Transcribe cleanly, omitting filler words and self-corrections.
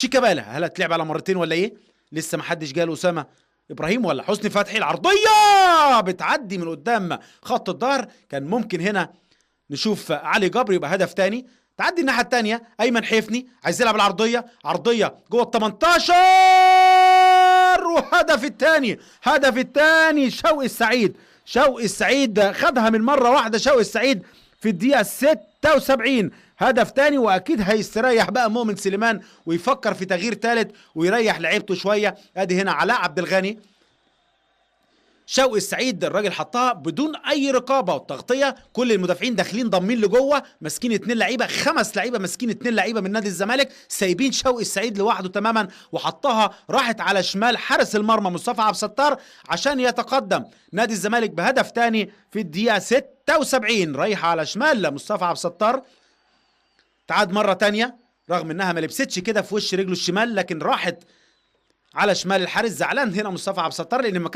شيكابالا، هل هتلعب على مرتين ولا ايه؟ لسه ما حدش جاله. اسامه ابراهيم ولا حسني فتحي؟ العرضيه بتعدي من قدام خط الظهر. كان ممكن هنا نشوف علي جبر يبقى هدف تاني. تعدي الناحيه الثانيه، ايمن حفني عايز يلعب العرضيه، عرضيه جوه ال 18 وهدف الثاني. هدف الثاني شوقي السعيد. شوقي السعيد خدها من مره واحده. شوقي السعيد في الدقيقه 76 هدف تاني. واكيد هيستريح بقى مؤمن سليمان ويفكر في تغيير ثالث ويريح لعيبته شويه. ادي هنا علاء عبد الغني. شوقي السعيد الراجل حطها بدون اي رقابه وتغطيه. كل المدافعين داخلين ضامين لجوه، ماسكين 2 لعيبه، 5 لعيبه ماسكين 2 لعيبه من نادي الزمالك، سايبين شوقي السعيد لوحده تماما. وحطها راحت على شمال حارس المرمى مصطفى عبد الستار عشان يتقدم نادي الزمالك بهدف تاني في الدقيقه 76. رايحه على شمال مصطفى عبد الستار. تعاد مره تانيه رغم انها ما لبستش كده في وش رجله الشمال، لكن راحت على شمال الحارس. زعلان هنا مصطفى عبد الستار لان